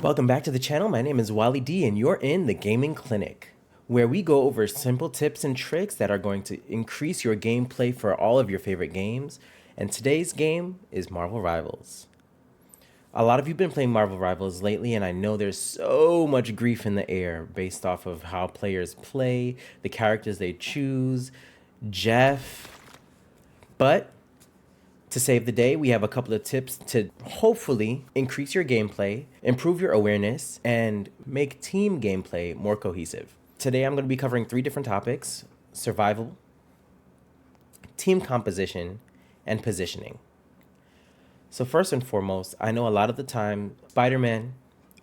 Welcome back to the channel. My name is Wally D and you're in the Gaming Clinic, where we go over simple tips and tricks that are going to increase your gameplay for all of your favorite games. And today's game is Marvel Rivals. A lot of you have been playing Marvel Rivals lately, and I know there's so much grief in the air based off of how players play, the characters they choose, Jeff. But to save the day, we have a couple of tips to hopefully increase your gameplay, improve your awareness, and make team gameplay more cohesive. Today, I'm going to be covering 3 different topics: survival, team composition, and positioning. So first and foremost, I know a lot of the time, Spider-Man,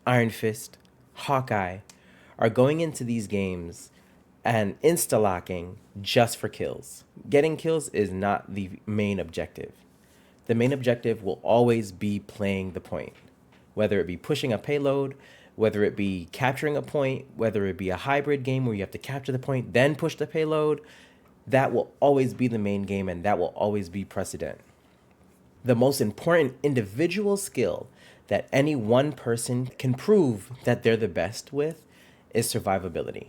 Iron Fist, Hawkeye are going into these games and insta-locking just for kills. Getting kills is not the main objective. The main objective will always be playing the point, whether it be pushing a payload, whether it be capturing a point, whether it be a hybrid game where you have to capture the point, then push the payload. That will always be the main game, and that will always be precedent. The most important individual skill that any one person can prove that they're the best with is survivability.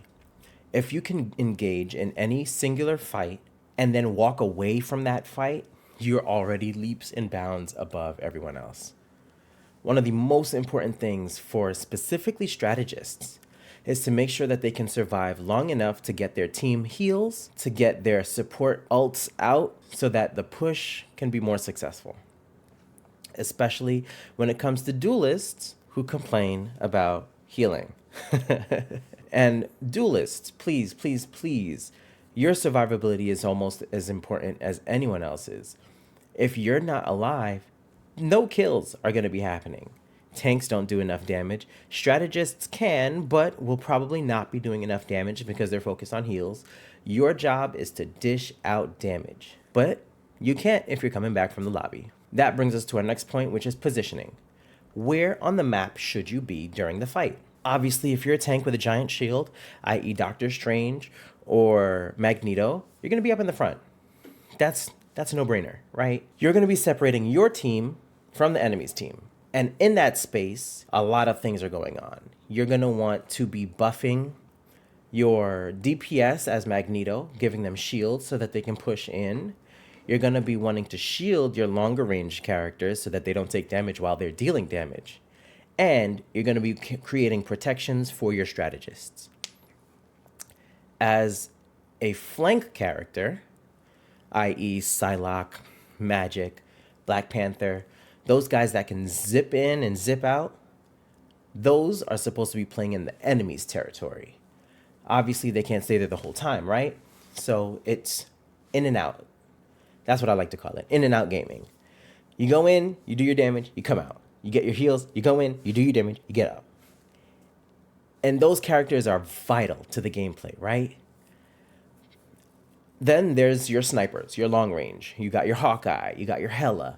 If you can engage in any singular fight and then walk away from that fight, you're already leaps and bounds above everyone else. One of the most important things for specifically strategists is to make sure that they can survive long enough to get their team heals, to get their support ults out so that the push can be more successful. Especially when it comes to duelists who complain about healing. And duelists, please, please, please, your survivability is almost as important as anyone else's. If you're not alive, no kills are going to be happening. Tanks don't do enough damage. Strategists can, but will probably not be doing enough damage because they're focused on heals. Your job is to dish out damage, but you can't if you're coming back from the lobby. That brings us to our next point, which is positioning. Where on the map should you be during the fight? Obviously, if you're a tank with a giant shield, i.e. Doctor Strange or Magneto, you're going to be up in the front. That's a no-brainer, right? You're going to be separating your team from the enemy's team. And in that space, a lot of things are going on. You're going to want to be buffing your DPS as Magneto, giving them shields so that they can push in. You're going to be wanting to shield your longer range characters so that they don't take damage while they're dealing damage. And you're going to be creating protections for your strategists. As a flank character, i.e. Psylocke, Magic, Black Panther, those guys that can zip in and zip out, those are supposed to be playing in the enemy's territory. Obviously, they can't stay there the whole time, right? So it's in and out. That's what I like to call it, in and out gaming. You go in, you do your damage, you come out. You get your heals, you go in, you do your damage, you get out. And those characters are vital to the gameplay, right? Then there's your snipers, your long range. You got your Hawkeye, you got your Hela,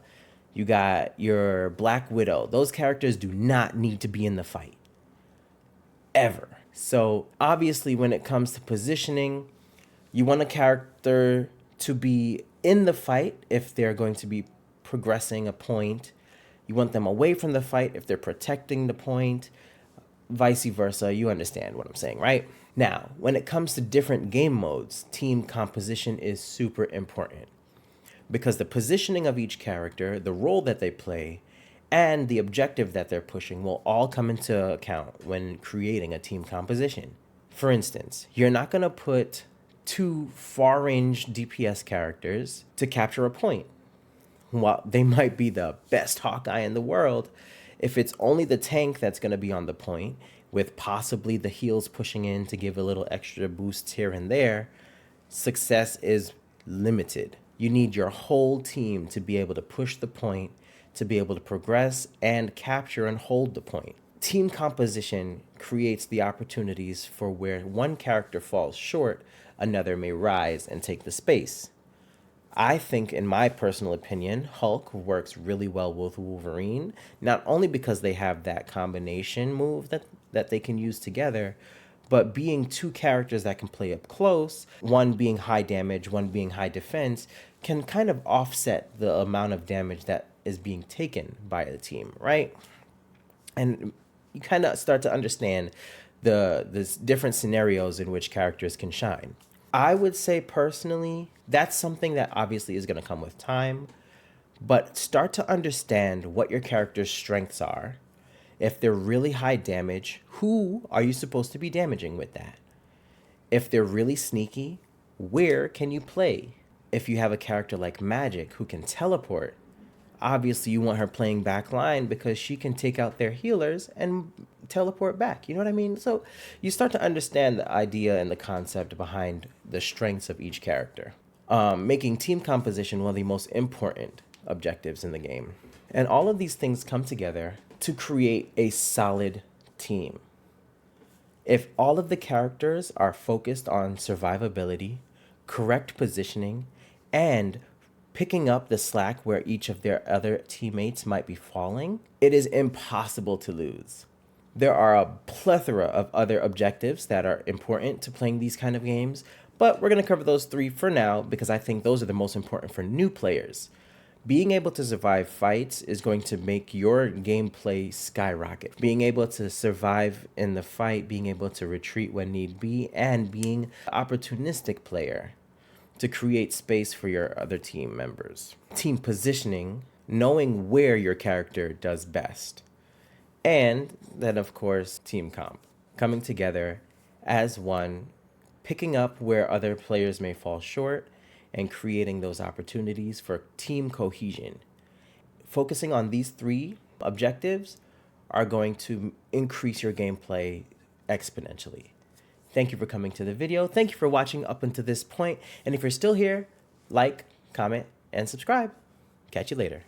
you got your Black Widow. Those characters do not need to be in the fight, ever. So obviously when it comes to positioning, you want a character to be in the fight if they're going to be progressing a point. You want them away from the fight if they're protecting the point, vice versa. You understand what I'm saying, right? Now, when it comes to different game modes, team composition is super important because the positioning of each character, the role that they play, and the objective that they're pushing will all come into account when creating a team composition. For instance, you're not going to put 2 far-range DPS characters to capture a point. While they might be the best Hawkeye in the world, if it's only the tank that's going to be on the point, with possibly the heals pushing in to give a little extra boost here and there, success is limited. You need your whole team to be able to push the point, to be able to progress and capture and hold the point. Team composition creates the opportunities for where one character falls short, another may rise and take the space. I think, in my personal opinion, Hulk works really well with Wolverine, not only because they have that combination move that they can use together, but being 2 characters that can play up close, one being high damage, one being high defense, can kind of offset the amount of damage that is being taken by the team, right? And you kind of start to understand the different scenarios in which characters can shine. I would say personally, that's something that obviously is going to come with time, but start to understand what your character's strengths are. If they're really high damage, who are you supposed to be damaging with that? If they're really sneaky, where can you play? If you have a character like Magic who can teleport, obviously you want her playing back line because she can take out their healers and teleport back. You know what I mean? So you start to understand the idea and the concept behind the strengths of each character, making team composition one of the most important objectives in the game. And all of these things come together to create a solid team. If all of the characters are focused on survivability, correct positioning, and picking up the slack where each of their other teammates might be falling, it is impossible to lose. There are a plethora of other objectives that are important to playing these kind of games, but we're going to cover those 3 for now because I think those are the most important for new players. Being able to survive fights is going to make your gameplay skyrocket. Being able to survive in the fight, being able to retreat when need be, and being an opportunistic player to create space for your other team members. Team positioning, knowing where your character does best. And then, of course, team comp. Coming together as one, picking up where other players may fall short, and creating those opportunities for team cohesion. Focusing on these 3 objectives are going to increase your gameplay exponentially. Thank you for coming to the video. Thank you for watching up until this point. And if you're still here, like, comment, and subscribe. Catch you later.